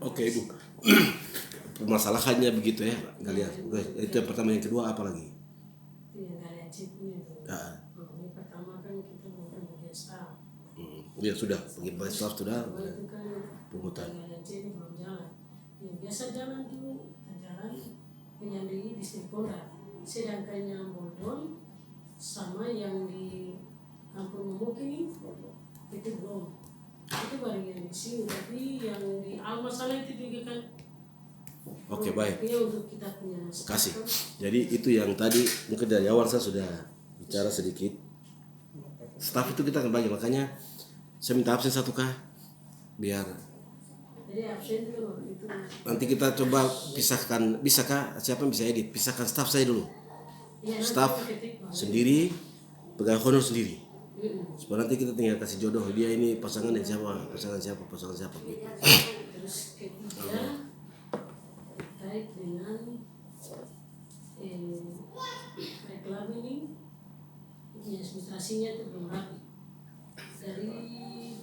Oke, Ibu. Permasalahannya begitu ya, kalian. Oke, itu yang pertama. Yang kedua apa lagi? Yang kalian cipnya itu. Ah, Ini pertama kan kita bukan bagian staff. ya sudah, bagi staff sudah. Kedua itu kan Pungutan. kalian cip belum jalan. Yang biasa jalan dulu, jalan yang di distrik Polda. Sedangkan yang Bodon sama yang di Kampung Mungkin itu belum. Itu baru yang di sini, tapi yang di Almasala itu juga kan. Oke, baik. Tapi untuk kita punya Kasih. Jadi itu yang tadi mungkin dari awal saya sudah bicara sedikit. Staff itu kita akan bagi, makanya saya minta absen 1K biar jadi absen itu waktu itu. nanti kita coba pisahkan. Bisakah siapa yang bisa edit? Pisahkan staff saya dulu. Ya, Staff sendiri, pegawai honor sendiri. Supaya nanti kita tinggal kasih jodoh dia ini pasangan yang siapa, pasangan siapa gitu. Terus ketiga terkait dengan reklam ini administrasinya itu belum rapi. Dari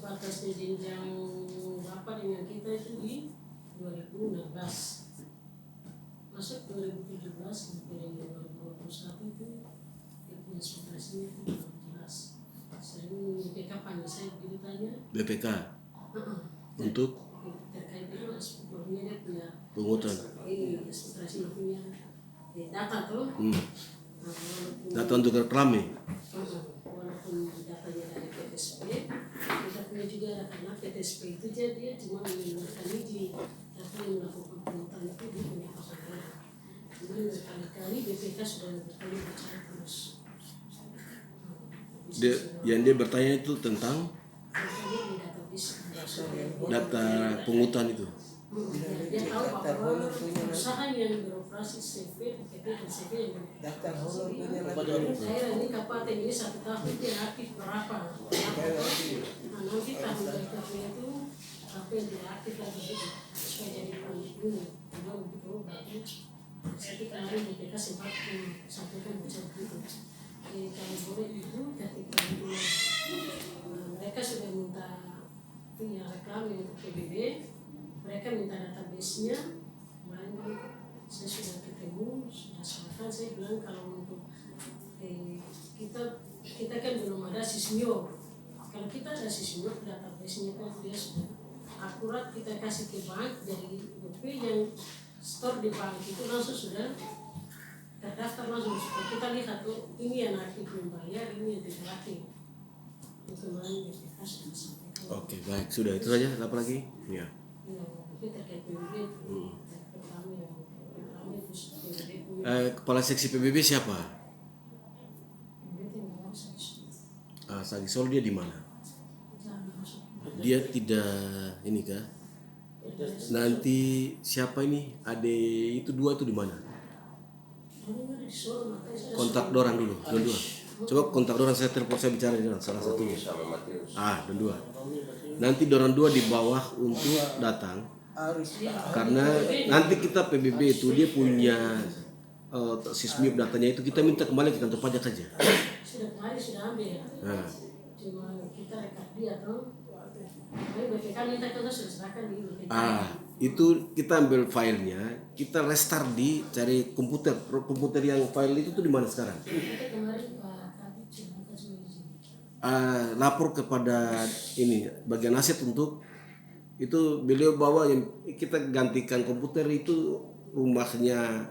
batasnya jenjang Bapak dengan kita itu di 2016 masuk 2017 sampai dengan 2021 itu administrasinya itu belum jelas. Sering BPK panggil saya begitu tanya. BPK untuk Terkait dengan sebetulnya dia punya pungutan. ini administrasi punya data tuh. Data untuk reklame. Walaupun datanya dari PTSP, kita punya juga karena PTSP itu dia cuma mengeluarkan izin, tapi yang melakukan pungutan itu dia punya pasangan. Kemudian berkali-kali BPK sudah berkali bicara terus. Dia bertanya itu tentang data pungutan itu. Dia tahu bahwa perusahaan yang beroperasi CV, PPT dan CV yang daerah ini kabupaten ini 1 tahun dia aktif berapa? Nah, nanti tahun berikutnya itu apa yang tidak aktif lagi supaya jadi ini. Karena untuk berarti jadi kemarin BPK sempat sampaikan macam itu. Kalau boleh itu ketika itu mereka sudah minta punya reklam untuk PBB, mereka minta database-nya. Kemarin kan saya sudah ketemu, sudah serahkan. Saya bilang kalau untuk kita kan belum ada sismio. Kalau kita ada sismio, database-nya kan dia sudah akurat, kita kasih ke bank, jadi BP yang store di bank itu langsung sudah terdaftar langsung. Kita lihat tuh ini yang aktif membayar, ini yang tidak aktif. Itu kemarin BPK sudah sampaikan. Oke, baik, sudah itu saja. Apa lagi? Ya. Kepala seksi PBB siapa? Sagisol dia di mana? Dia tidak ini kah? Nanti siapa ini? Ade itu 2 itu di mana? Kontak dorang dulu, dua. Coba kontak dorang, saya telepon, saya bicara dengan salah satunya. Dan 2. Nanti dorang 2 di bawah untuk datang. Karena nanti kita PBB itu dia punya sismip datanya itu kita minta kembali ke kantor pajak saja. Sudah ambil ya. Cuma kita rekap dia tuh. BPK minta kita sudah serahkan di BPK. Itu kita ambil filenya, kita restart di cari komputer yang file itu tuh di mana sekarang? Kita kemarin lapor kepada ini bagian aset untuk itu beliau bawa yang kita gantikan komputer itu rumahnya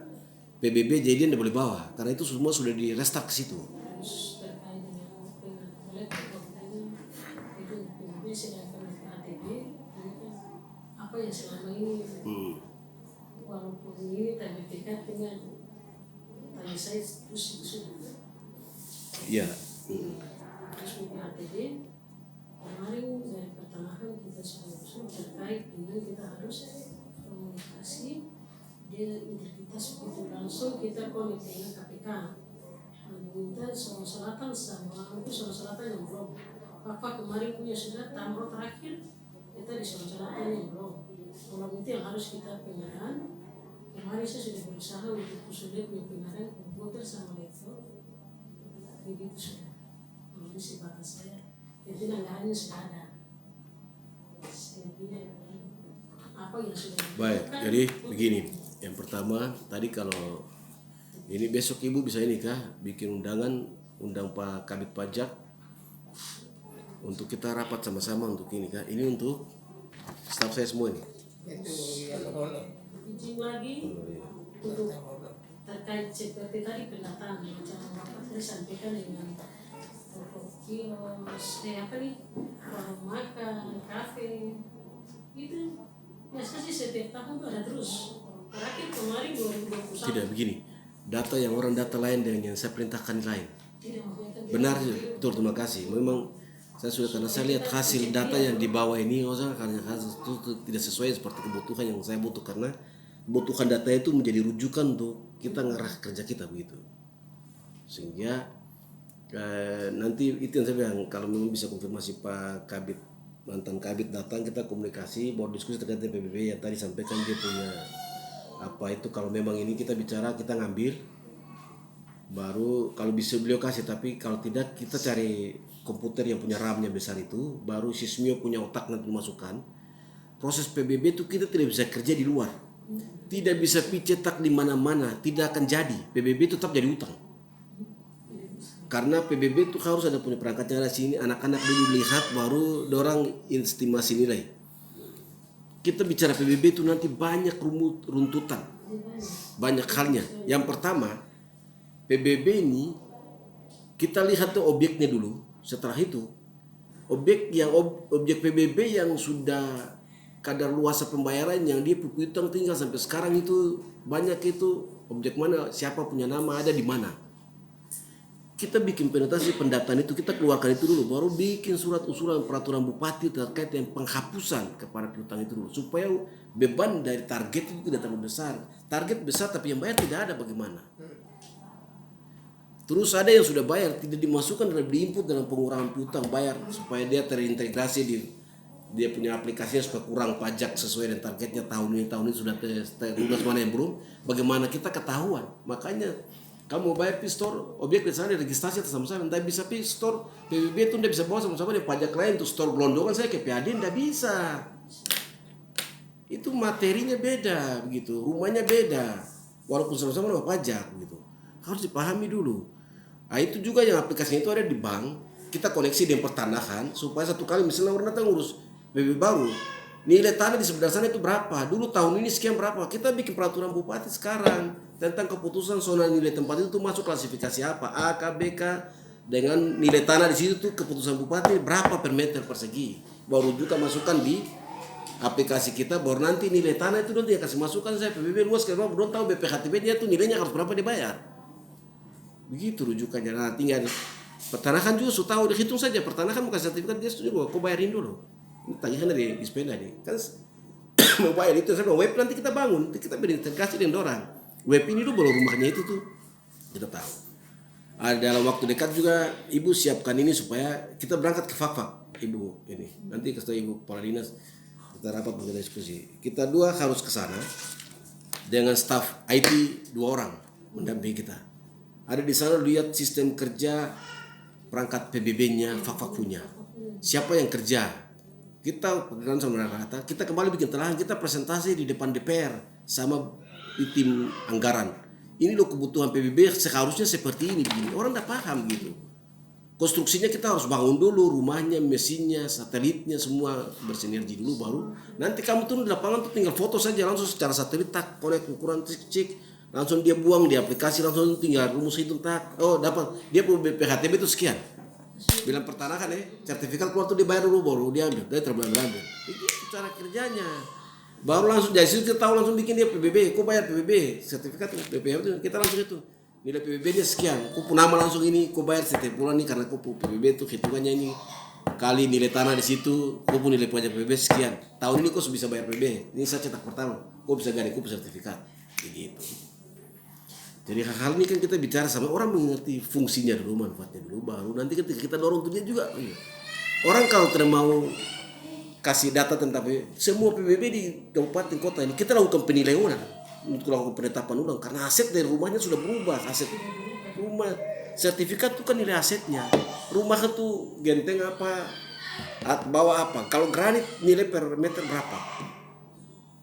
PBB, jadi dia tidak boleh bawa karena itu semua sudah di restart ke situ. Apa yang selama ini walaupun ini BPK dengan tanya saya terus itu sudah. Iya. Terus BPHTB kemarin dari pertengahan kita sudah terkait dengan kita harus komunikasi dia integritas begitu langsung kita konek dengan KPK. Meminta Sulawesi Selatan sama itu Sulawesi Selatan yang belum. Bapak kemarin punya sudah tamro terakhir kita di Sulawesi Selatan yang belum. Kalau itu yang harus kita pengadaan. Kemarin saya sudah berusaha untuk sudah punya pengadaan komputer sama laptop. Begitu sudah. Ini si batas saya. Jadi anggarannya sudah ada. Saya apa yang sudah Baik, dilakukan. jadi begini. Yang pertama, tadi kalau ini besok Ibu bisa ini kah bikin undangan, undang Pak Kabid Pajak untuk kita rapat sama-sama untuk ini kah? Ini untuk staf saya semua ini. Izin lagi untuk terkait seperti tadi pendataan macam Bapak tadi sampaikan dengan toko kios, apa nih, warung makan, kafe, itu biasanya sih setiap tahun tuh ada terus. Terakhir kemarin 2021. Tidak begini. Data yang orang data lain dengan yang saya perintahkan lain. Tidak, maksudnya kan Benar, betul, terima kasih. Memang saya sudah karena saya lihat hasil data yang di bawah ini, karena hasil itu tidak sesuai seperti kebutuhan yang saya butuh, karena kebutuhan data itu menjadi rujukan untuk kita ngarah kerja kita begitu. Sehingga nanti itu yang saya bilang, kalau memang bisa konfirmasi Pak Kabid, mantan Kabid datang, kita komunikasi, baru diskusi terkait PBB yang tadi sampaikan dia punya apa itu, kalau memang ini kita bicara, kita ngambil, baru kalau bisa beliau kasih, tapi kalau tidak kita cari komputer yang punya RAM-nya besar itu, baru Sismio punya otak nanti masukkan. Proses PBB itu kita tidak bisa kerja di luar, tidak bisa cetak di mana-mana, tidak akan jadi. PBB itu tetap jadi utang. Karena PBB itu harus ada punya perangkatnya ada sini, anak-anak dulu lihat baru dorang estimasi nilai. Kita bicara PBB itu nanti banyak runtutan, banyak halnya. Yang pertama, PBB ini kita lihat tuh objeknya dulu. Setelah itu objek PBB yang sudah kadar luasa pembayaran yang dia utang tinggal sampai sekarang itu banyak, itu objek mana, siapa punya nama, ada di mana. Kita bikin penetrasi pendataan itu, kita keluarkan itu dulu, baru bikin surat usulan peraturan bupati terkait yang penghapusan kepada piutang itu dulu, supaya beban dari target itu tidak terlalu besar. Target besar tapi yang bayar tidak ada, bagaimana? Terus ada yang sudah bayar tidak dimasukkan dalam diinput dalam pengurangan piutang bayar, supaya dia terintegrasi di dia punya aplikasinya supaya kurang pajak sesuai dengan targetnya tahun ini sudah lunas, mana yang belum, bagaimana kita ketahuan. Makanya kamu bayar pistor objek di sana registrasi atas sama-sama, tidak bisa pistor PBB itu tidak bisa bawa sama-sama dengan pajak lain untuk store gelondongan saya ke PAD, tidak bisa. Itu materinya beda begitu, rumahnya beda, walaupun sama-sama dengan pajak begitu, harus dipahami dulu. Nah, itu juga yang aplikasinya itu ada di bank, kita koneksi dengan pertanahan supaya satu kali misalnya orang datang ngurus PBB baru, nilai tanah di sebelah sana itu berapa, dulu tahun ini sekian berapa, kita bikin peraturan bupati sekarang tentang keputusan zona nilai tempat itu masuk klasifikasi apa, A, K, B, K, dengan nilai tanah di situ tuh keputusan bupati berapa per meter persegi, baru juga masukkan di aplikasi kita, baru nanti nilai tanah itu nanti kasih masukkan saya PBB luas ke berapa, belum tahu BPHTB-nya tuh nilainya harus berapa dibayar. Begitu rujukannya. Nah, tinggal pertanahan juga sudah tahu, dihitung saja pertanahan bukan sertifikat dia setuju, kok bayarin dulu. Ini tagihan dari Ispenda nih, kan mau bayar itu saya bilang, web nanti kita bangun, kita berintegrasi dengan orang. Web ini dulu baru rumahnya itu tuh kita tahu. Dalam waktu dekat juga Ibu siapkan ini supaya kita berangkat ke Fakfak Ibu ini. Nanti kasih Ibu Kepala Dinas, kita rapat kita diskusi. Kita dua harus ke sana dengan staf IT 2 orang mendampingi kita. Ada di sana lihat sistem kerja perangkat PBB-nya Fakfak punya. Siapa yang kerja? Kita pegang sama rata, kita kembali bikin telahan, kita presentasi di depan DPR sama di tim anggaran. Ini loh kebutuhan PBB seharusnya seperti ini begini. Orang tidak paham gitu. Konstruksinya kita harus bangun dulu, rumahnya, mesinnya, satelitnya semua bersinergi dulu, baru nanti kamu turun di lapangan tuh tinggal foto saja langsung secara satelit, tak connect ukuran cik, langsung dia buang di aplikasi, langsung tinggal rumus hitung tak, oh dapat dia punya BPHTB itu sekian. Bilang pertanahan sertifikat keluar tuh dibayar dulu baru diambil, dia terbelah-belah. Itu cara kerjanya. Baru langsung dari situ kita tahu langsung bikin dia PBB, kok bayar PBB, sertifikat PBB itu kita langsung itu. Nilai PBB-nya sekian, kok nama langsung ini, kok bayar setiap bulan nih karena kok PBB itu hitungannya ini kali nilai tanah di situ, kok nilai pajak PBB sekian. Tahun ini kok bisa bayar PBB, ini saya cetak pertama, kok bisa ganti kok sertifikat, begitu. Jadi hal-hal ini kan kita bicara sama orang mengerti fungsinya dulu, manfaatnya dulu, baru nanti ketika kita dorong tuh dia juga. Orang kalau tidak mau kasih data tentang semua PBB di kabupaten kota ini, kita lakukan penilaian untuk lakukan penetapan ulang karena aset dari rumahnya sudah berubah. Aset rumah, sertifikat itu kan nilai asetnya, rumah itu genteng apa, bawa apa, kalau granit nilai per meter berapa,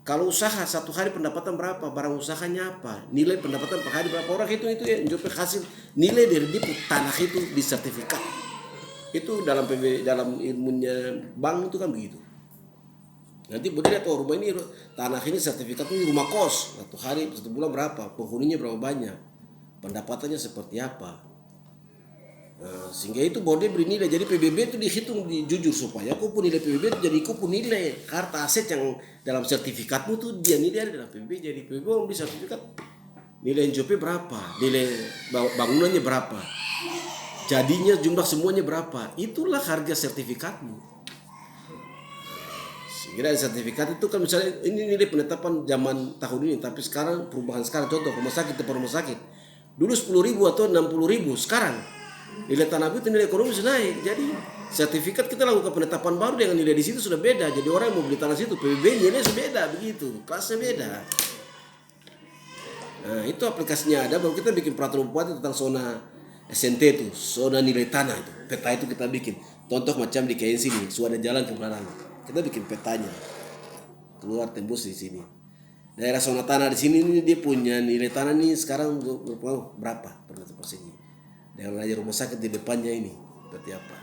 Kalau usaha satu hari pendapatan berapa, barang usahanya apa, nilai pendapatan per hari berapa, orang itu ya Jope hasil nilai dari dia tanah itu di sertifikat. Itu dalam dalam ilmunya bank itu kan begitu. Nanti boleh lihat rumah ini tanah ini sertifikat ini rumah kos, satu hari satu bulan berapa, penghuninya berapa banyak, pendapatannya seperti apa. Nah, sehingga itu boleh beri nilai. Jadi PBB itu dihitung jujur supaya aku pun nilai PBB itu jadi aku pun nilai harta aset yang dalam sertifikatmu tuh dia nilai ada dalam PBB. Jadi PBB mau beli sertifikat nilai NJP berapa, nilai bangunannya berapa, jadinya jumlah semuanya berapa, itulah harga sertifikatmu. Sehingga sertifikat itu kan misalnya ini nilai penetapan zaman tahun ini, tapi sekarang perubahan sekarang, contoh rumah sakit tempat rumah sakit dulu 10.000 atau 60.000, sekarang nilai tanah itu nilai ekonomi sudah naik. Jadi sertifikat kita lakukan penetapan baru dengan nilai di situ sudah beda. Jadi orang yang mau beli tanah situ PBB nilai sudah beda begitu, kelasnya beda. Nah itu aplikasinya ada, baru kita bikin peraturan bupati tentang zona SNT itu, zona nilai tanah itu, peta itu kita bikin. Contoh macam di KNC ini, sudah ada jalan ke belakang, kita bikin petanya, keluar tembus di sini. Daerah zona tanah di sini ini dia punya nilai tanah nih sekarang berapa per meter persegi. Daerah rumah sakit di depannya ini seperti apa?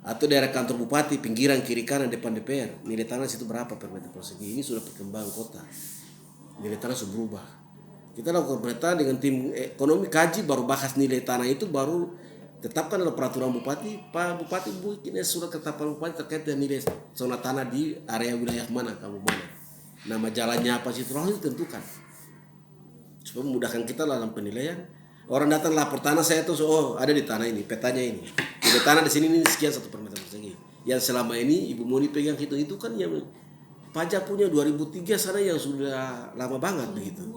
Atau daerah kantor bupati pinggiran kiri kanan depan DPR nilai tanah situ berapa per meter persegi. Ini sudah perkembangan kota, nilai tanah sudah berubah. Kita lakukan pemetaan dengan tim ekonomi, kaji, baru bahas nilai tanah itu, baru tetapkan dalam peraturan bupati. Pak Bupati bikin surat ketetapan bupati terkait dengan nilai zona tanah di area wilayah mana, kamu mana, nama jalannya apa, situ langsung ditentukan supaya memudahkan kita dalam penilaian. Orang datang lapor tanah saya tuh, oh ada di tanah ini, petanya ini, nilai tanah di sini ini sekian satu per meter persegi. Yang selama ini Ibu Moni pegang itu kan yang pajak punya 2003 sana yang sudah lama banget begitu.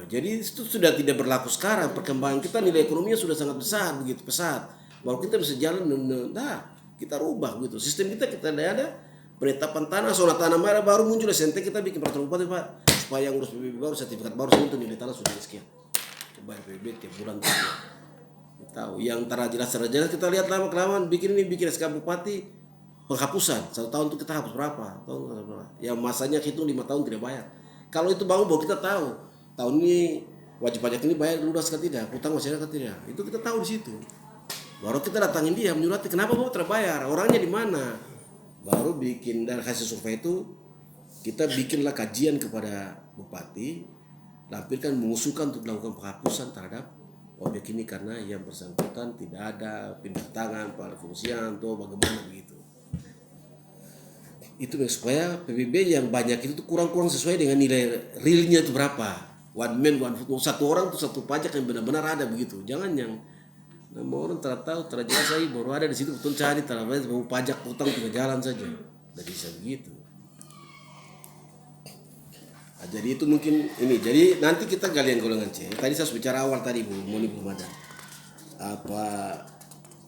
Jadi itu sudah tidak berlaku sekarang. Perkembangan kita nilai ekonominya sudah sangat besar begitu, pesat. Baru kita bisa jalan, nah kita rubah gitu. Sistem kita ada penetapan tanah, zona tanah merah baru muncul SNT, kita bikin peraturan bupati Pak supaya ngurus PBB baru, sertifikat baru itu nilai tanah sudah sekian. Bayar PBB tiap bulan tahu. Yang jelas kita lihat lama kelamaan bikin SK bupati penghapusan 1 tahun itu kita hapus berapa tahun, yang masanya hitung 5 tahun tidak bayar. Kalau itu bangun baru kita tahu tahun ini wajib pajak ini bayar lunas atau tidak, utang masyarakat tidak, itu kita tahu di situ. Baru kita datangin dia menyurati kenapa mau terbayar, orangnya di mana, baru bikin dari hasil survei itu kita bikinlah kajian kepada bupati, lampirkan mengusulkan untuk melakukan penghapusan terhadap objek ini karena yang bersangkutan tidak ada pindah tangan pada fungsian atau bagaimana begitu. Itu supaya PBB yang banyak itu kurang sesuai dengan nilai realnya itu berapa. One man one food, satu orang tuh satu pajak yang benar-benar ada begitu. Jangan yang nama orang tidak tahu, tidak jelas lagi, baru ada di situ betul cari, tidak mau pajak utang juga jalan saja. Tidak bisa begitu. Nah, jadi itu mungkin ini. Jadi nanti kita galian golongan C. Tadi saya bicara awal tadi Bu Moni belum ada.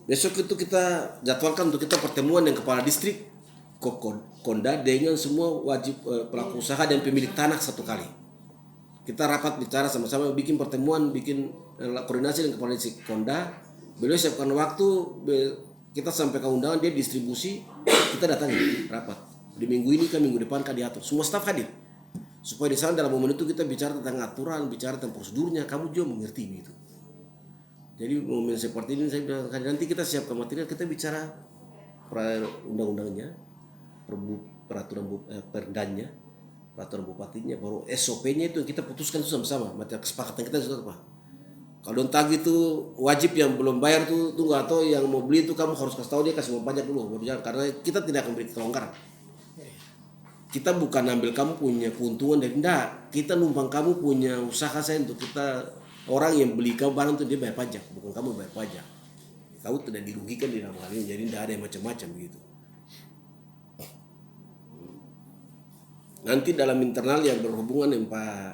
Besok itu kita jadwalkan untuk kita pertemuan dengan kepala distrik, Konda dengan semua wajib pelaku usaha dan pemilik tanah satu kali. Kita rapat bicara sama-sama, bikin pertemuan, bikin koordinasi dengan kepala distrik Konda. Beliau siapkan waktu, kita sampaikan undangan, dia distribusi, kita datangi rapat. Di minggu ini kan minggu depan kan diatur, semua staf hadir. Supaya di sana dalam momen itu kita bicara tentang aturan, bicara tentang prosedurnya, kamu juga mengerti begitu. Jadi momen seperti ini saya bilang nanti kita siapkan material, kita bicara undang-undangnya, peraturan perdanya, peraturan bupatinya, baru SOP-nya itu kita putuskan itu sama-sama. Macam kesepakatan kita sudah apa? Kalau entah gitu wajib yang belum bayar tuh tunggu, atau yang mau beli itu kamu harus kasih tahu dia kasih mau pajak dulu, karena kita tidak akan beri kelonggaran. Kita bukan ambil kamu punya keuntungan dari enggak, kita numpang kamu punya usaha saya untuk kita orang yang beli kamu barang itu dia bayar pajak, bukan kamu bayar pajak. Kamu tidak dirugikan di dalam hal ini, jadi tidak ada yang macam-macam begitu. Nanti dalam internal yang berhubungan dengan Pak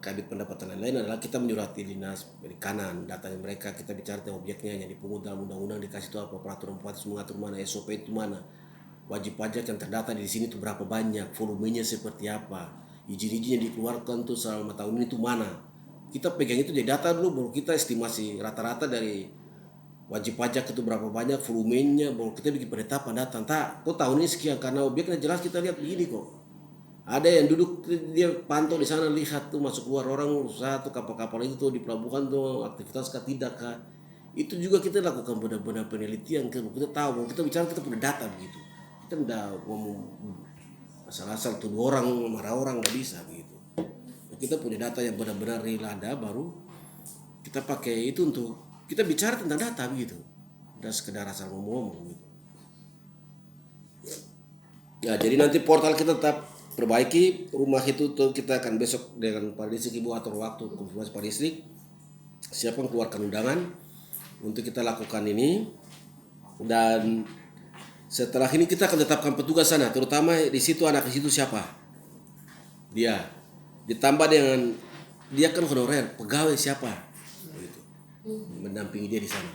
Kabit Pendapatan lain-lain adalah kita menyurati dinas perikanan, datanya mereka, kita bicara tentang objeknya yang dipungut dalam undang-undang, dikasih tahu apa peraturan bupati mengatur mana, SOP itu mana, wajib pajak yang terdata di sini itu berapa banyak, volumenya seperti apa, izin-izin yang dikeluarkan tuh selama tahun ini itu mana. Kita pegang itu jadi data dulu, baru kita estimasi rata-rata dari wajib pajak itu berapa banyak, volumenya, baru kita bikin penetapan datang. Tak, kok tahun ini sekian karena objeknya jelas kita lihat begini kok. Ada yang duduk dia pantau di sana lihat tuh masuk keluar orang usaha tuh kapal-kapal itu tuh di pelabuhan tuh aktivitas kah tidak kah. Itu juga kita lakukan benar-benar penelitian, kita tahu, kita bicara kita punya data begitu. Kita udah ngomong asal-asal tuduh orang, marah orang nggak bisa begitu. Kita punya data yang benar-benar real ada, baru kita pakai itu untuk kita bicara tentang data begitu, udah sekedar asal ngomong gitu. Ya jadi nanti portal kita tetap perbaiki, rumah itu tuh kita akan besok dengan Pak Distrik Ibu atur waktu konfirmasi Pak Distrik, siapa keluarkan undangan untuk kita lakukan ini, dan setelah ini kita akan tetapkan petugas sana, terutama di situ anak di situ siapa dia, ditambah dengan dia kan honorer pegawai siapa mendampingi dia di sana,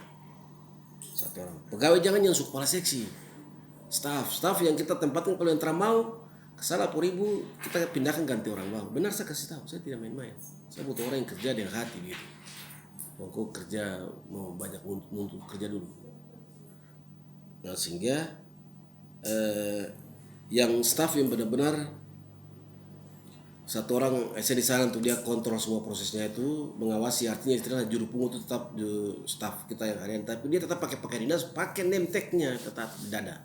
satu orang pegawai, jangan yang suka kepala seksi, staff yang kita tempatin kalau yang mau kesana 4.000 kita pindahkan ganti orang bang. Benar saya kasih tahu, saya tidak main-main, saya butuh orang yang kerja dengan hati gitu. Mau kerja mau banyak untuk kerja dulu. Nah sehingga yang staff yang benar-benar satu orang saya di sana untuk dia kontrol semua prosesnya itu, mengawasi, artinya istilahnya juru pungut itu tetap staff kita yang harian, tapi dia tetap pakai pakaian dinas, pakai name tag-nya tetap di dada.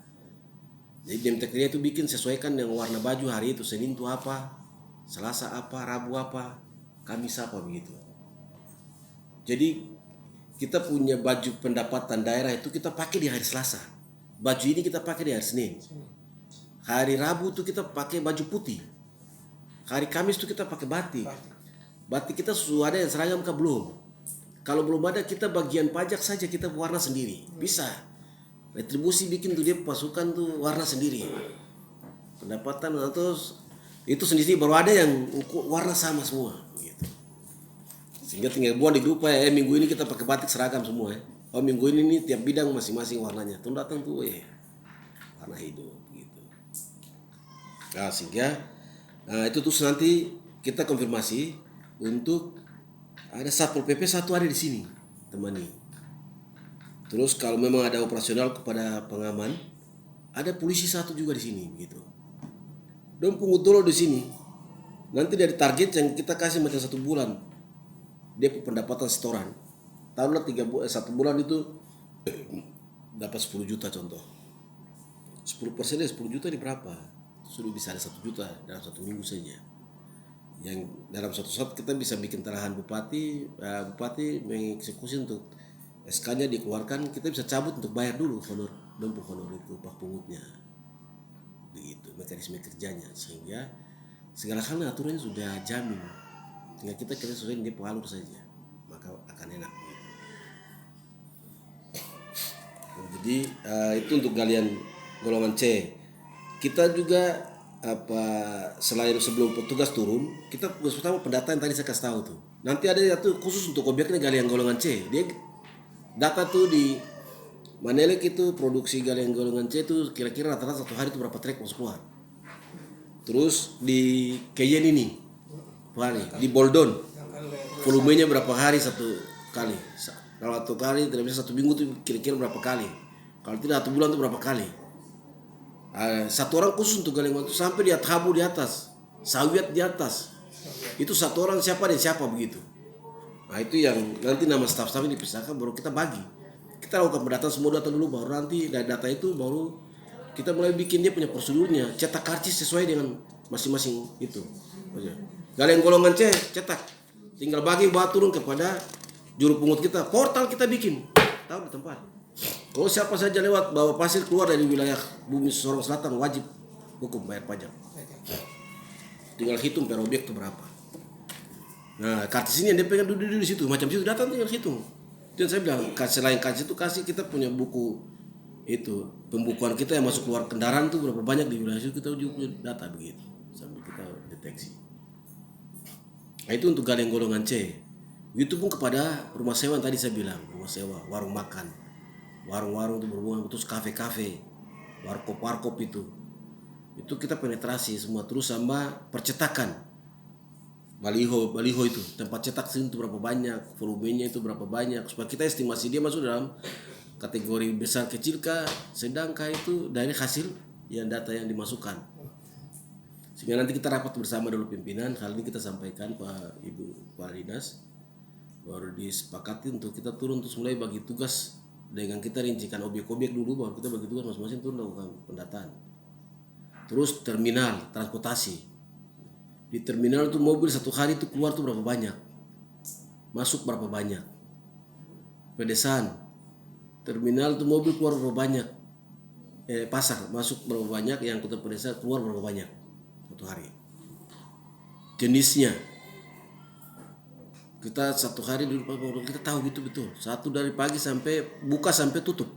Jadi name tag-nya itu bikin sesuaikan dengan warna baju hari itu, Senin itu apa, Selasa apa, Rabu apa, Kamis apa begitu. Jadi kita punya baju pendapatan daerah itu kita pakai di hari Selasa, baju ini kita pakai di hari Senin, hari Rabu itu kita pakai baju putih, hari Kamis itu kita pakai batik. Batik kita sudah ada yang seragam kah belum? Kalau belum ada kita bagian pajak saja kita warna sendiri. Bisa. Retribusi bikin tuh dia pasukan tuh warna sendiri. Pendapatan atau itu sendiri baru ada yang warna sama semua gitu. Sehingga tinggal buat di grup ya, minggu ini kita pakai batik seragam semua ya. Oh minggu ini nih tiap bidang masing-masing warnanya. Tuh datang tuh warna hidup gitu. Nah sehingga itu terus nanti kita konfirmasi untuk ada Satpol PP satu ada di sini temani. Terus kalau memang ada operasional kepada pengaman, ada polisi satu juga di sini gitu. Dan pungut dulu di sini. Nanti dari target yang kita kasih macam 1 bulan, dia pendapatan setoran. Taruhlah 1 bulan itu dapat 10 juta contoh. 10% dari 10 juta ini berapa? Sudah bisa ada 1 juta dalam 1 minggu saja. Yang dalam suatu saat kita bisa bikin tarahan bupati mengeksekusi untuk SK-nya dikeluarkan, kita bisa cabut untuk bayar dulu honor itu pak pungutnya. Begitu mekanisme kerjanya, sehingga segala hal aturannya sudah jamin. Tinggal kita sesuai dengan pengalur saja, maka akan enak. Jadi itu untuk galian golongan C. Kita juga selain sebelum petugas turun, kita tugas utama pendataan tadi saya kasih tahu tuh. Nanti ada satu khusus untuk objeknya galian golongan C. Dia data tuh di Manelek itu produksi galian golongan C itu kira-kira rata-rata 1 hari itu berapa trek masuk keluar. Terus di Keyen ini, di Boldon, volumenya berapa hari 1 kali. Kalau 1 kali tidak bisa 1 minggu itu kira-kira berapa kali. Kalau tidak 1 bulan itu berapa kali. 1 orang khusus untuk galian itu sampai di Habu di atas, Sawiat di atas. Itu 1 orang siapa dan siapa begitu. Nah itu yang nanti nama staff-staff ini dipisahkan, baru kita bagi. Kita lakukan pendataan semua data dulu, baru nanti dari data itu baru kita mulai bikin dia punya prosedurnya, cetak karcis sesuai dengan masing-masing itu. Galian golongan C cetak, tinggal bagi bawa turun kepada juru pungut kita, portal kita bikin, tahu di tempat. Kalau siapa saja lewat bawa pasir keluar dari wilayah Bumi Sorong Selatan wajib hukum bayar pajak. Tinggal hitung per objek itu berapa. Nah kartis ini yang dia pengen duduk di situ, macam situ datang tinggal hitung. Dan saya bilang selain kartis itu kasih kita punya buku itu pembukuan kita yang masuk keluar kendaraan tuh berapa banyak di wilayah itu, kita juga data begitu sambil kita deteksi. Nah itu untuk galian golongan C. Itu pun kepada rumah sewa yang tadi saya bilang, rumah sewa, warung makan, warung-warung itu berhubungan, terus kafe-kafe, warkop itu kita penetrasi semua, terus sama percetakan. Baliho itu tempat cetak itu berapa banyak, volumenya itu berapa banyak, supaya kita estimasi dia masuk dalam kategori besar kecil kah, sedang kah, itu dari hasil yang data yang dimasukkan. Sehingga nanti kita rapat bersama dulu pimpinan, hal ini kita sampaikan Pak Ibu Kepala Dinas, baru disepakati untuk kita turun terus mulai bagi tugas dengan kita rincikan objek-objek dulu, baru kita bagi tugas masing-masing turun lakukan pendataan. Terus terminal transportasi. Di terminal itu mobil satu hari itu keluar tuh berapa banyak, masuk berapa banyak. Pedesaan, terminal itu mobil keluar berapa banyak. Pasar masuk berapa banyak, yang kota pedesaan keluar berapa banyak satu hari. Jenisnya, kita satu hari dulu kita tahu gitu betul. Satu dari pagi sampai buka sampai tutup.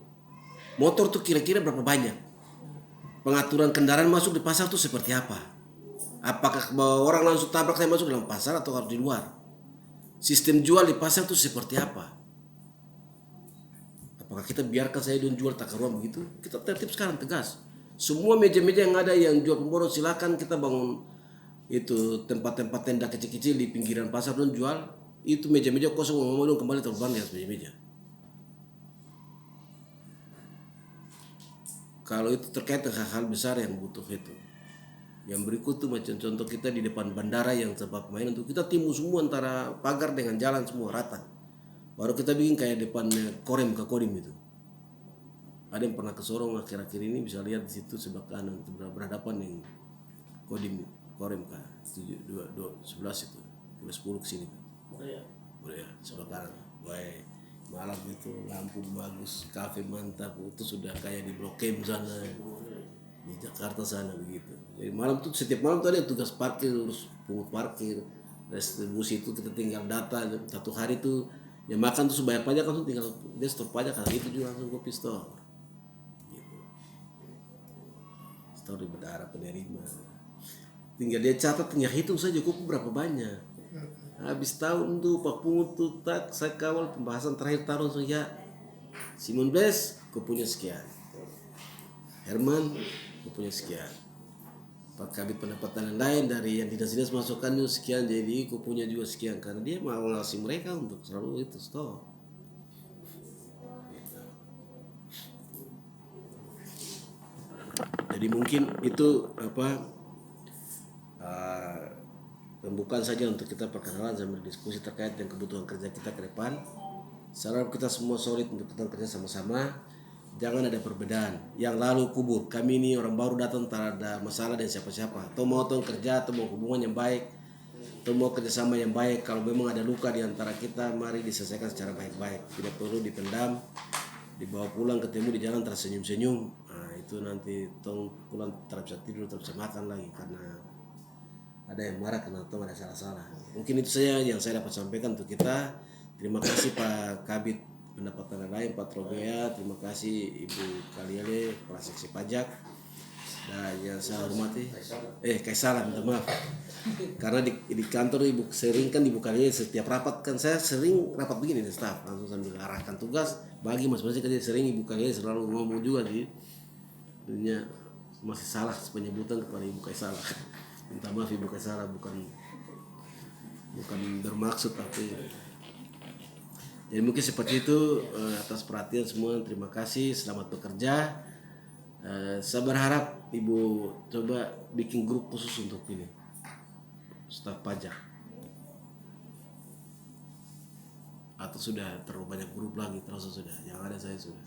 Motor tuh kira-kira berapa banyak. Pengaturan kendaraan masuk di pasar tuh seperti apa? Apakah orang langsung tabrak saya masuk dalam pasar atau harus di luar? Sistem jual di pasar itu seperti apa? Apakah kita biarkan saya jual takar ruang begitu? Kita tertib sekarang, tegas. Semua meja-meja yang ada yang jual pemborong silakan kita bangun itu tempat-tempat tenda kecil-kecil di pinggiran pasar dan jual. Itu meja-meja kosong, ngomong kembali terbang di atas meja-meja. Kalau itu terkait dengan hal-hal besar yang butuh itu. Yang berikut tuh macam contoh kita di depan bandara yang tempat main, untuk kita timbul semua antara pagar dengan jalan semua rata. Baru kita bikin kayak depan Korem ke Kodim itu. Ada yang pernah ke Sorong akhir-akhir ini bisa lihat di situ sebelah kanan berhadapan yang Kodim Korem ke 11 itu, kilo 10 ke sini. Boleh sebelah kanan. Baik. Malam itu lampu bagus, kafe mantap, itu sudah kayak di Blok M sana. Di Jakarta sana begitu. Jadi malam tuh setiap malam tuh ada tugas parkir, urus pungut parkir, distribusi itu kita tinggal data. Satu hari tuh yang makan tuh bayar pajak langsung tinggal dia store pajak, karena itu juga langsung kopi store. Gitu. Store di bendara penerima. Tinggal dia catat, tinggal hitung saja kopi berapa banyak. Habis tahun tuh Pak Pungut tuh tak saya kawal pembahasan terakhir tahun saja. Simon Bles, kau punya sekian. Herman, kau punya sekian. Pak Kabit pendapatan yang lain dari yang dinas-dinas masukkan itu sekian, jadi kau punya juga sekian, karena dia mau ngasih mereka untuk selalu itu store. Jadi mungkin itu pembukaan saja untuk kita perkenalan sambil diskusi terkait dengan kebutuhan kerja kita ke depan. Saya harap kita semua solid untuk kita kerja sama-sama. Jangan ada perbedaan. Yang lalu kubur. Kami ini orang baru datang, tak ada masalah dengan siapa-siapa. Atau mau kerja, atau mau hubungan yang baik, atau mau kerjasama yang baik. Kalau memang ada luka di antara kita, mari diselesaikan secara baik-baik. Tidak perlu dipendam, dibawa pulang ketemu di jalan tersenyum-senyum. Nah, itu nanti tong pulang tak bisa tidur, tak bisa makan lagi karena ada yang marah karena tong ada salah-salah. Mungkin itu saja yang saya dapat sampaikan untuk kita. Terima kasih Pak Kabit pendapatan lain, Pak Trobea, terima kasih Ibu Kaliale, Kepala Seksi Pajak, dan yang saya hormati, Kaisala, minta maaf, karena di kantor Ibu sering kan Ibu Kaliale setiap rapat kan saya sering rapat begini di staff, langsung sambil arahkan tugas bagi masing-masing kerja, sering Ibu Kaliale selalu ngomong juga di dunia masih salah penyebutan kepada Ibu Kaisala, minta maaf Ibu Kaisala, bukan bermaksud tapi. Jadi mungkin seperti itu, atas perhatian semua, terima kasih, selamat bekerja. Saya berharap Ibu coba bikin grup khusus untuk ini, staf pajak. Atau sudah terlalu banyak grup lagi, terus sudah, yang ada saya sudah.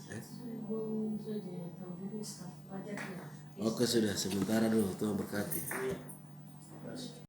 Oke sudah, sementara dulu, Tuhan berkati.